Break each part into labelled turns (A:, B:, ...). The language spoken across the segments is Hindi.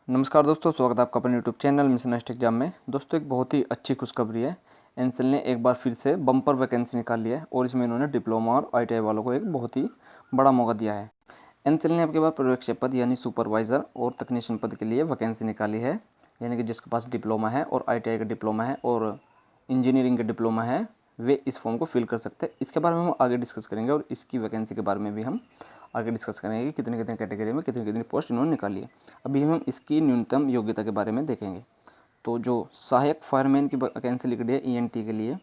A: नमस्कार दोस्तों, स्वागत है आपका अपने YouTube channel mission next exam में। दोस्तों, एक बहुत ही अच्छी खुशखबरी है। एनसेल ने एक बार फिर से बम्पर वैकेंसी निकाली है और इसमें इन्होंने डिप्लोमा और आईटीआई वालों को एक बहुत ही बड़ा मौका दिया है। एनसेल ने आपके पास पर्यवेक्षक पद यानी सुपरवाइज़र और तकनीशियन पद के लिए वैकेंसी निकाली है। यानी कि जिसके पास डिप्लोमा है और आईटीआई का डिप्लोमा है और इंजीनियरिंग का डिप्लोमा है, वे इस फॉर्म को फिल कर सकते हैं। इसके बारे में हम आगे डिस्कस करेंगे और इसकी वैकेंसी के बारे में भी हम आगे डिस्कस करेंगे कि कितने कितने कैटेगरी में कितनी कितनी पोस्ट इन्होंने निकाली है। अभी हम इसकी न्यूनतम योग्यता के बारे में देखेंगे। तो जो सहायक फायरमैन की वैकेंसी निकली है ईएनटी के लिए,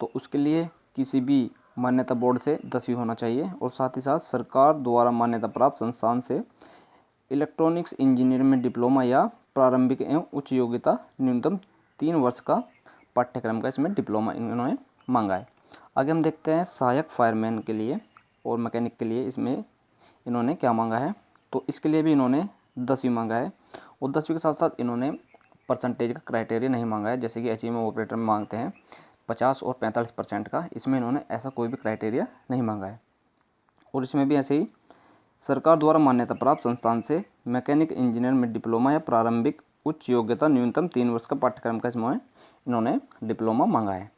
A: तो उसके लिए किसी भी मान्यता बोर्ड से 10वीं होना चाहिए और साथ ही साथ सरकार द्वारा मान्यता प्राप्त संस्थान से इलेक्ट्रॉनिक्स इंजीनियरिंग में डिप्लोमा या प्रारंभिक एवं उच्च योग्यता न्यूनतम 3 वर्ष का पाठ्यक्रम का इसमें डिप्लोमा इन्होंने मांगा है। आगे हम देखते हैं सहायक फायरमैन के लिए और मैकेनिक के लिए इसमें इन्होंने क्या मांगा है। तो इसके लिए भी इन्होंने 10वीं मांगा है और 10वीं के साथ साथ इन्होंने परसेंटेज का क्राइटेरिया नहीं मांगा है, जैसे कि अचीवमेंट ऑपरेटर में मांगते हैं 50 और 45% का। इसमें इन्होंने ऐसा कोई भी क्राइटेरिया नहीं मांगा है। और इसमें भी ऐसे ही सरकार द्वारा मान्यता प्राप्त संस्थान से मैकेनिक इंजीनियर में डिप्लोमा या प्रारंभिक उच्च योग्यता न्यूनतम 3 वर्ष का पाठ्यक्रम का इसमें इन्होंने डिप्लोमा मांगा है।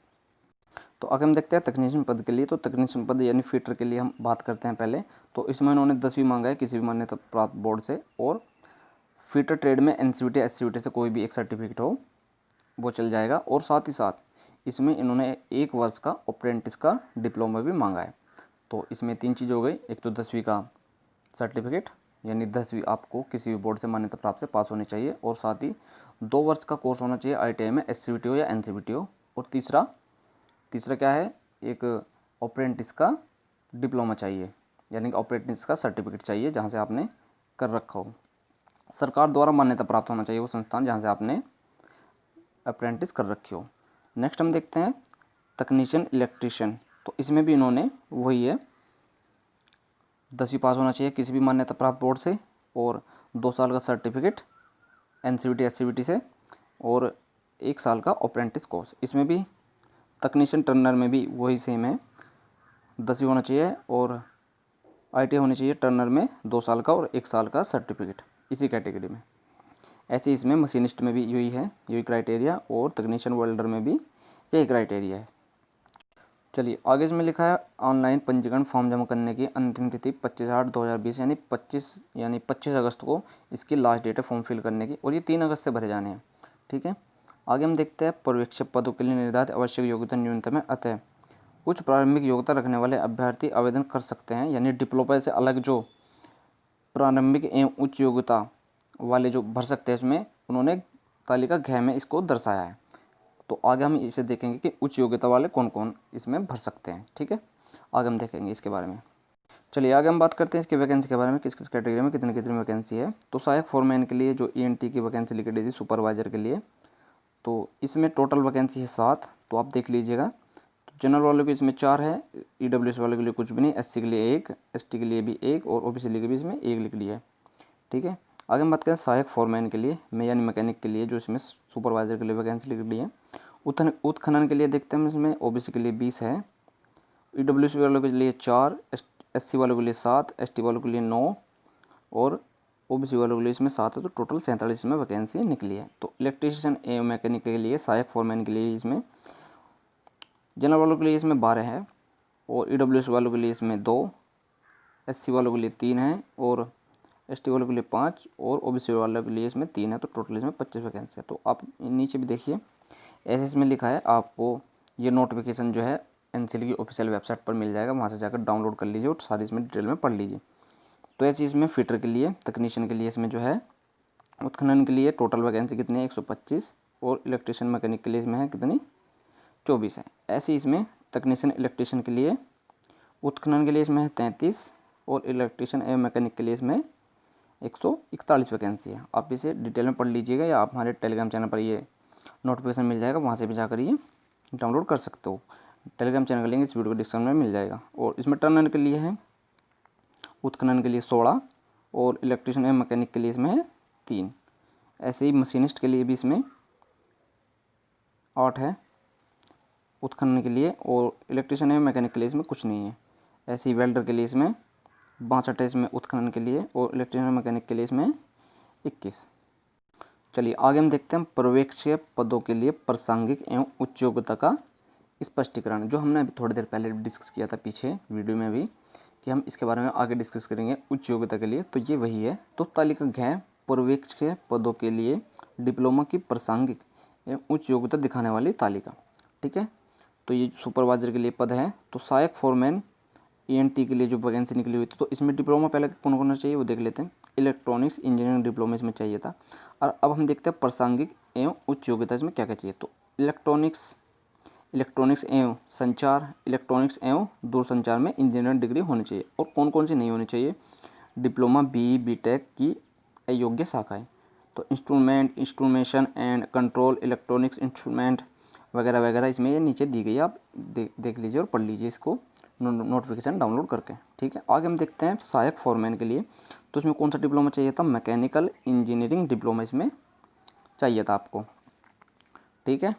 A: तो आगे हम देखते हैं तकनीशियन पद के लिए। तो तकनीशियन पद यानी फिटर के लिए हम बात करते हैं पहले। तो इसमें इन्होंने 10वीं मांगा है किसी भी मान्यता प्राप्त बोर्ड से और फिटर ट्रेड में एनसीवीटी एससीवीटी से कोई भी एक सर्टिफिकेट हो वो चल जाएगा। और साथ ही साथ इसमें इन्होंने 1 वर्ष का अप्रेंटिस का डिप्लोमा भी मांगा है। तो इसमें 3 चीज़ हो गई। एक तो 10वीं का सर्टिफिकेट यानी 10वीं आपको किसी भी बोर्ड से मान्यता प्राप्त से पास होनी चाहिए और साथ ही 2 वर्ष का कोर्स होना चाहिए आईटीआई में, एससीवीटी हो या एनसीवीटी हो। और तीसरा क्या है, एक अप्रेंटिस का डिप्लोमा चाहिए यानी कि अप्रेंटिस का सर्टिफिकेट चाहिए जहाँ से आपने कर रखा हो। सरकार द्वारा मान्यता प्राप्त होना चाहिए वो संस्थान जहाँ से आपने अप्रेंटिस कर रखी हो। नेक्स्ट हम देखते हैं तकनीशियन इलेक्ट्रीशियन। तो इसमें भी इन्होंने वही है, 10वीं पास होना चाहिए किसी भी मान्यता प्राप्त बोर्ड से और 2 साल का सर्टिफिकेट एनसीवीटी एससीवीटी से और 1 साल का अप्रेंटिस कोर्स। इसमें भी तकनीशियन टर्नर में भी वही सेम है, 10वीं होना चाहिए और आईटीआई होनी चाहिए टर्नर में 2 साल का और 1 साल का सर्टिफिकेट इसी कैटेगरी में। ऐसे इसमें मशीनिस्ट में भी यही है, यही क्राइटेरिया और तकनीशियन वेल्डर में भी यही क्राइटेरिया है। चलिए आगे इसमें लिखा है ऑनलाइन पंजीकरण फॉर्म जमा करने की अंतिम तिथि 25/8/2020 यानी 25 अगस्त को इसकी लास्ट डेट है फॉर्म फिल करने की और ये 3 अगस्त से भरे जाने हैं। ठीक है, आगे हम देखते हैं पर्यवेक्षक पदों के लिए निर्धारित आवश्यक योग्यता न्यूनतम है। अतः उच्च प्रारंभिक योग्यता रखने वाले अभ्यर्थी आवेदन कर सकते हैं। यानी डिप्लोमा से अलग जो प्रारंभिक एवं उच्च योग्यता वाले जो भर सकते हैं, इसमें उन्होंने तालिका घ में इसको दर्शाया है। तो आगे हम इसे देखेंगे कि उच्च योग्यता वाले कौन कौन इसमें भर सकते हैं। ठीक है, आगे हम देखेंगे इसके बारे में। चलिए आगे हम बात करते हैं इसकी वैकेंसी के बारे में, किस किस कैटेगरी में कितनी कितनी वैकेंसी है। तो सहायक फोरमैन के लिए जो ईएनटी की वैकेंसी लिखी गई थी सुपरवाइजर के लिए, तो इसमें टोटल वैकेंसी है 7। तो आप देख लीजिएगा। तो जनरल वालों के इसमें 4 है, ईडब्ल्यूएस वालों के लिए कुछ भी नहीं, एससी के लिए 1, एसटी के लिए भी 1 और ओबीसी के लिए भी इसमें 1 लिख लिया है। ठीक है, आगे हम बात करें सहायक फोरमैन के लिए मैं यानी मैकेनिक के लिए जो इसमें सुपरवाइजर के लिए वैकेंसी लिख ली है। उत्खनन के लिए देखते हैं इसमें ओबीसी के लिए 20 है, ईडब्ल्यूएस वालों के लिए 4, एससी वालों के लिए 7, एसटी वालों के लिए 9 और ओबीसी वालों के लिए इसमें 7 है। तो टोटल 47 में वैकेंसी निकली है। तो इलेक्ट्रीशियन एवं मैकेनिक के लिए सहायक फोरमैन के लिए इसमें जनरल वालों के लिए इसमें 12 है और ईडब्ल्यूएस वालों के लिए इसमें 2, एससी वालों के लिए 3 है और एसटी वालों के लिए 5 और ओबीसी वालों के लिए इसमें 3 है। तो टोटल इसमें 25 वैकेंसी है। तो आप नीचे भी देखिए ऐसे इसमें लिखा है, आपको ये नोटिफिकेशन जो है एनसीएल की ऑफिशियल वेबसाइट पर मिल जाएगा, वहाँ से जाकर डाउनलोड कर लीजिए और सारी इसमें डिटेल में पढ़ लीजिए। तो ऐसे इसमें फिटर के लिए तकनीशियन के लिए इसमें जो है उत्खनन के लिए टोटल वैकेंसी कितनी है 125 और इलेक्ट्रीशियन मैकेनिक के लिए इसमें है कितनी 24 है। ऐसे इसमें तकनीशियन इलेक्ट्रीशियन के लिए उत्खनन के लिए इसमें है 33 और इलेक्ट्रीशियन एवं मैकेनिक के लिए इसमें 141 वैकेंसी है। आप इसे डिटेल में पढ़ लीजिएगा या आप हमारे टेलीग्राम चैनल पर ये नोटिफिकेशन मिल जाएगा, वहाँ से भी जाकर ये डाउनलोड कर सकते हो। टेलीग्राम चैनल का लिंक इस वीडियो को डिस्क्रिप्शन में मिल जाएगा। और इसमें टर्नर के लिए है, उत्खनन के लिए 16 और इलेक्ट्रीशियन एवं मैकेनिक के लिए इसमें है 3। ऐसे ही मशीनिस्ट के लिए भी इसमें 8 है उत्खनन के लिए और इलेक्ट्रीशियन एवं मैकेनिक के लिए इसमें कुछ नहीं है। ऐसे ही वेल्डर के लिए इसमें 62 है इसमें उत्खनन के लिए और इलेक्ट्रीशियन मैकेनिक के लिए इसमें 21। चलिए आगे हम देखते हैं पर्यवेक्षक पदों के लिए प्रासंगिक एवं उच्च योग्यता का स्पष्टीकरण, जो हमने अभी थोड़ी देर पहले डिस्कस किया था पीछे वीडियो में भी, कि हम इसके बारे में आगे डिस्कस करेंगे उच्च योग्यता के लिए। तो ये वही है। तो तालिका घ पर्यवेक्षक पदों के लिए डिप्लोमा की प्रासंगिक एवं उच्च योग्यता दिखाने वाली तालिका। ठीक है, तो ये सुपरवाइजर के लिए पद है। तो सहायक फोरमैन ईएनटी के लिए जो वैकेंसी निकली हुई थी, तो इसमें डिप्लोमा पहले कौन कौन चाहिए वो देख लेते हैं। इलेक्ट्रॉनिक्स इंजीनियरिंग डिप्लोमा इसमें चाहिए था। और अब हम देखते हैं प्रासंगिक एवं उच्च योग्यता इसमें क्या क्या चाहिए। तो इलेक्ट्रॉनिक्स एवं संचार, इलेक्ट्रॉनिक्स एवं दूरसंचार में इंजीनियरिंग डिग्री होनी चाहिए। और कौन कौन सी नहीं होनी चाहिए? डिप्लोमा बी टेक की अयोग्य शाखाएँ। तो instrumentation and control, electronics instrument वगैरह वगैरह इसमें ये नीचे दी गई है। आप देख लीजिए और पढ़ लीजिए इसको नोटिफिकेशन डाउनलोड करके। ठीक है, आगे हम देखते हैं सहायक फोरमैन के लिए। तो इसमें कौन सा डिप्लोमा चाहिए था? मैकेनिकल इंजीनियरिंग डिप्लोमा इसमें चाहिए था आपको। ठीक है,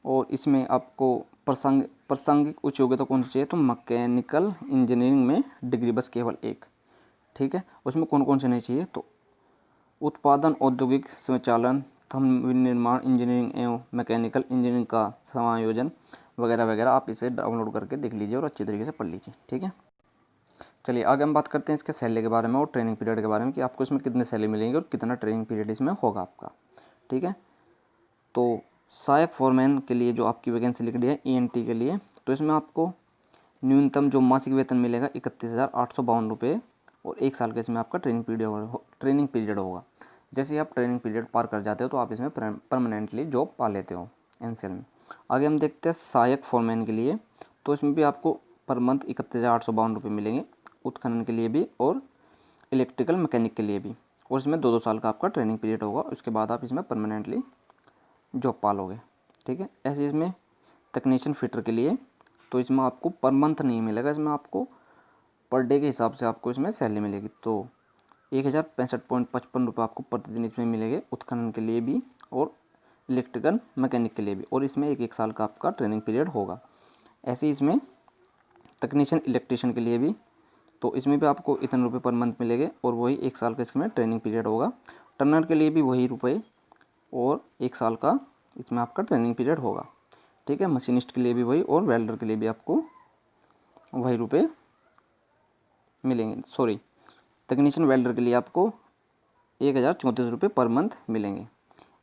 A: और इसमें आपको प्रासंगिक उच्च योग्यता कौन सी चाहिए? तो मैकेनिकल इंजीनियरिंग में डिग्री बस केवल एक। ठीक है, उसमें कौन कौन से नहीं चाहिए? तो उत्पादन, औद्योगिक स्वचालन, थंब निर्माण इंजीनियरिंग एवं मैकेनिकल इंजीनियरिंग का समायोजन वगैरह वगैरह। आप इसे डाउनलोड करके देख लीजिए और अच्छी तरीके से पढ़ लीजिए। ठीक है, चलिए आगे हम बात करते हैं इसके सैलरी के बारे में और ट्रेनिंग पीरियड के बारे में, कि आपको इसमें कितने सैलरी मिलेंगे और कितना ट्रेनिंग पीरियड इसमें होगा आपका। ठीक है, तो सहायक फोरमैन के लिए जो आपकी वैकेंसी लिख दी है ईएनटी के लिए, तो इसमें आपको न्यूनतम जो मासिक वेतन मिलेगा 31,852 रुपये, और एक साल का इसमें आपका ट्रेनिंग पीरियड होगा। जैसे ही आप ट्रेनिंग पीरियड पार कर जाते हो तो आप इसमें परमानेंटली जॉब पा लेते हो एनसीएल में। आगे हम देखते हैं सहायक फोरमैन के लिए। तो इसमें भी आपको पर मंथ 31,852 रुपये मिलेंगे, उत्खनन के लिए भी और इलेक्ट्रिकल मैकेनिक के लिए भी। और इसमें 2-2 साल का आपका ट्रेनिंग पीरियड होगा, उसके बाद आप इसमें परमानेंटली जॉब पालोगे। ठीक है, ऐसे इसमें टेक्नीशियन फिटर के लिए, तो इसमें आपको पर मंथ नहीं मिलेगा, इसमें आपको पर डे के हिसाब से आपको इसमें सैलरी मिलेगी। तो 1,065.55 रुपये आपको प्रतिदिन इसमें मिलेंगे, उत्खनन के लिए भी और इलेक्ट्रिकल मैकेनिक के लिए भी। और इसमें एक साल का आपका ट्रेनिंग पीरियड होगा। ऐसे ही इसमें टेक्नीशियन इलेक्ट्रीशियन के लिए भी, तो इसमें भी आपको इतने रुपये पर मंथ मिलेंगे और वही एक साल का इसमें ट्रेनिंग पीरियड होगा। टर्नर के लिए भी वही रुपये और एक साल का इसमें आपका ट्रेनिंग पीरियड होगा। ठीक है, मशीनिस्ट के लिए भी वही और वेल्डर के लिए भी आपको वही रुपये मिलेंगे। सॉरी, टेक्नीशियन वेल्डर के लिए आपको 1,034 रुपये पर मंथ मिलेंगे,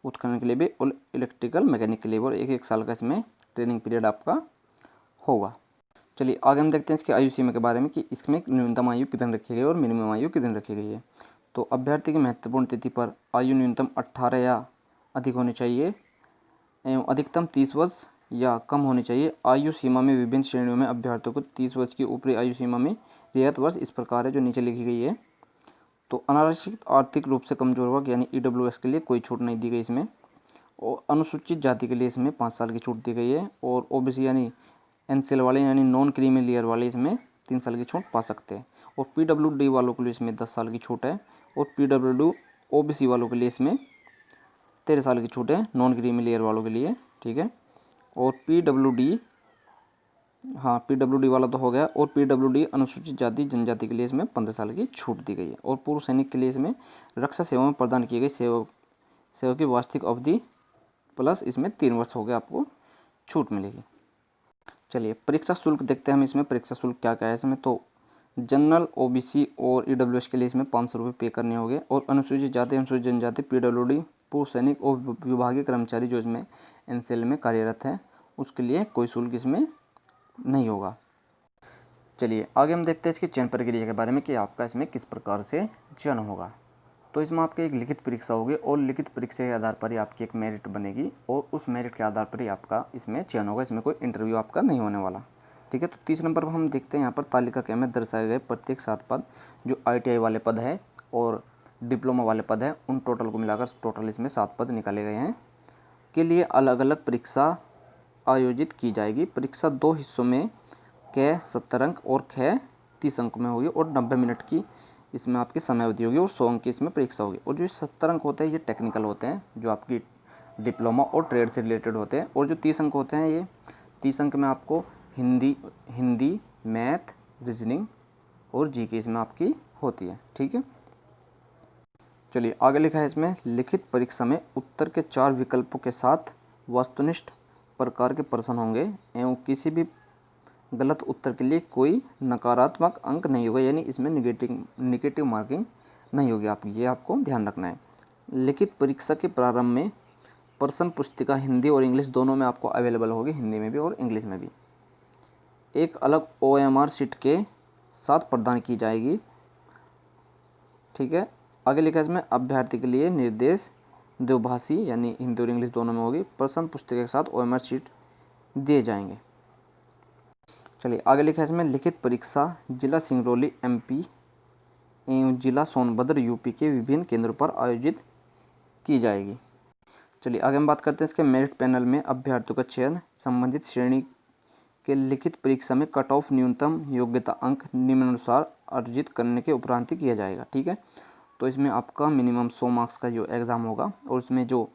A: उत्खनन के लिए भी और इलेक्ट्रिकल मैकेनिक के लिए भी, और एक साल का इसमें ट्रेनिंग पीरियड आपका होगा। चलिए आगे हम देखते हैं इसकी आयु सीमा के बारे में, कि इसमें न्यूनतम आयु कितनी रखी गई है और मिनिमम आयु कितनी रखी गई है। तो अभ्यर्थी की महत्वपूर्ण तिथि पर आयु न्यूनतम 18 या अधिक होनी चाहिए एवं अधिकतम 30 वर्ष या कम होनी चाहिए। आयु सीमा में विभिन्न श्रेणियों में अभ्यर्थियों को 30 वर्ष की ऊपरी आयु सीमा में रियायत वर्ष इस प्रकार है, जो नीचे लिखी गई है। तो अनारक्षित आर्थिक रूप से कमजोर वर्ग यानी ईडब्ल्यूएस के लिए कोई छूट नहीं दी गई इसमें, और अनुसूचित जाति के लिए इसमें 5 साल की छूट दी गई है, और ओबीसी यानी एनसीएल वाले यानी नॉन क्रीमी लेयर वाले इसमें 3 साल की छूट पा सकते हैं। और पीडब्ल्यूडी वालों के लिए इसमें 10 साल की छूट है, और पीडब्ल्यूडी ओबीसी वालों के लिए इसमें 13 साल की छूट है, नॉन क्रीमी लेयर वालों के लिए। ठीक है, और पीडब्ल्यूडी वाला तो हो गया, और पीडब्ल्यूडी अनुसूचित जाति जनजाति के लिए इसमें 15 साल की छूट दी गई है। और पूर्व सैनिक के लिए इसमें रक्षा सेवा में प्रदान की गई सेवा की वास्तविक अवधि प्लस इसमें 3 वर्ष हो गए आपको छूट मिलेगी। चलिए परीक्षा शुल्क देखते हैं हम इसमें परीक्षा शुल्क क्या क्या है इसमें। तो जनरल, ओबीसी और ईडब्ल्यूएस के लिए इसमें 500 रुपये पे करने होंगे, और अनुसूचित जाति, अनुसूचित जनजाति, पीडब्ल्यूडी, पूर्व सैनिक और विभागीय कर्मचारी जो इसमें एनसीएल में कार्यरत है उसके लिए कोई शुल्क इसमें नहीं होगा। चलिए आगे हम देखते हैं इसकी चयन प्रक्रिया के बारे में, कि आपका इसमें किस प्रकार से चयन होगा। तो इसमें आपकी एक लिखित परीक्षा होगी, और लिखित परीक्षा के आधार पर ही आपकी एक मेरिट बनेगी, और उस मेरिट के आधार पर ही आपका इसमें चयन होगा। इसमें कोई इंटरव्यू आपका नहीं होने वाला। ठीक है, तो 30 नंबर पर हम देखते हैं यहाँ पर तालिका के में दर्शाए गए प्रत्येक 7 पद जो ITI वाले पद है और डिप्लोमा वाले पद है, उन टोटल को मिलाकर टोटल इसमें 7 पद निकाले गए हैं, के लिए अलग अलग परीक्षा आयोजित की जाएगी। परीक्षा 2 हिस्सों में क 70 अंक और ख 30 अंक में होगी, और 90 मिनट की इसमें आपकी समय अवधि होगी, और 100 अंक की इसमें परीक्षा होगी। और जो 70 अंक होते हैं ये टेक्निकल होते हैं, जो आपकी डिप्लोमा और ट्रेड से रिलेटेड होते हैं, और जो 30 अंक होते हैं ये 30 अंक में आपको हिंदी, मैथ, रीजनिंग और जीके इसमें आपकी होती है। ठीक है, चलिए आगे लिखा है इसमें, लिखित परीक्षा में उत्तर के 4 विकल्पों के साथ वस्तुनिष्ठ प्रकार के प्रश्न होंगे एवं किसी भी गलत उत्तर के लिए कोई नकारात्मक अंक नहीं होगा, यानी इसमें निगेटिव मार्किंग नहीं होगी। ये आपको ध्यान रखना है। लिखित परीक्षा के प्रारंभ में प्रश्न पुस्तिका हिंदी और इंग्लिश दोनों में आपको अवेलेबल होगी, हिंदी में भी और इंग्लिश में भी। एक अलग OMR शीट के साथ प्रदान की जाएगी। ठीक है, आगे लिखा है इसमें, अभ्यर्थी के लिए निर्देश द्विभाषी यानी हिंदी और इंग्लिश दोनों में होगी। प्रश्न पुस्तिका के साथ OMR शीट दिए जाएंगे। चलिए आगे लिखा है इसमें, लिखित परीक्षा जिला सिंगरौली MP एवं जिला सोनभद्र UP के विभिन्न केंद्रों पर आयोजित की जाएगी। चलिए आगे हम बात करते हैं इसके मेरिट पैनल में अभ्यर्थियों का चयन संबंधित श्रेणी के लिखित परीक्षा में कट ऑफ न्यूनतम योग्यता अंक निम्नानुसार अर्जित करने के उपरांत ही किया जाएगा। ठीक है, तो इसमें आपका मिनिमम 100 मार्क्स का जो एग्ज़ाम होगा और उसमें जो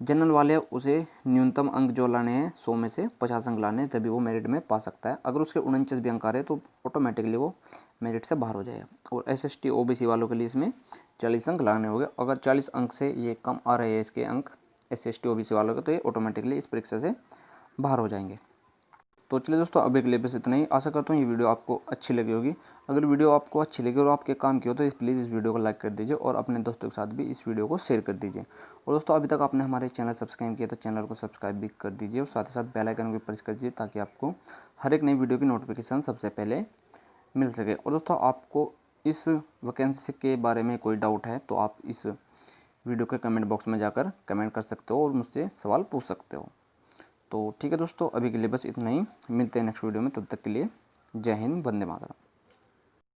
A: जनरल वाले उसे न्यूनतम अंक जो लाने हैं 100 में से 50 अंक लाने हैं, तभी वो मेरिट में पा सकता है। अगर उसके 49 भी अंक आ रहे हैं तो ऑटोमेटिकली वो मेरिट से बाहर हो जाएगा। और SST OBC वालों के लिए इसमें 40 अंक लाने होंगे। अगर 40 अंक से ये कम आ रहे हैं इसके अंक SST OBC वालों के, तो ये ऑटोमेटिकली इस परीक्षा से बाहर हो जाएंगे। तो चलिए दोस्तों, अभी के लिए बस इतना ही। आशा करता हूँ ये वीडियो आपको अच्छी लगी होगी। अगर वीडियो आपको अच्छी लगी और आपके काम की हो तो प्लीज़ इस वीडियो को लाइक कर दीजिए और अपने दोस्तों के साथ भी इस वीडियो को शेयर कर दीजिए। और दोस्तों, अभी तक आपने हमारे चैनल सब्सक्राइब किया तो चैनल को सब्सक्राइब भी कर दीजिए और साथ ही साथ बेल आइकन भी प्रेस कर दीजिए ताकि आपको हर एक नई वीडियो की नोटिफिकेशन सबसे पहले मिल सके। और दोस्तों, आपको इस वैकेंसी के बारे में कोई डाउट है तो आप इस वीडियो के कमेंट बॉक्स में जाकर कमेंट कर सकते हो और मुझसे सवाल पूछ सकते हो। तो ठीक है दोस्तों, अभी के लिए बस इतना ही। मिलते हैं नेक्स्ट वीडियो में, तब तक के लिए जय हिंद, वंदे मातरम।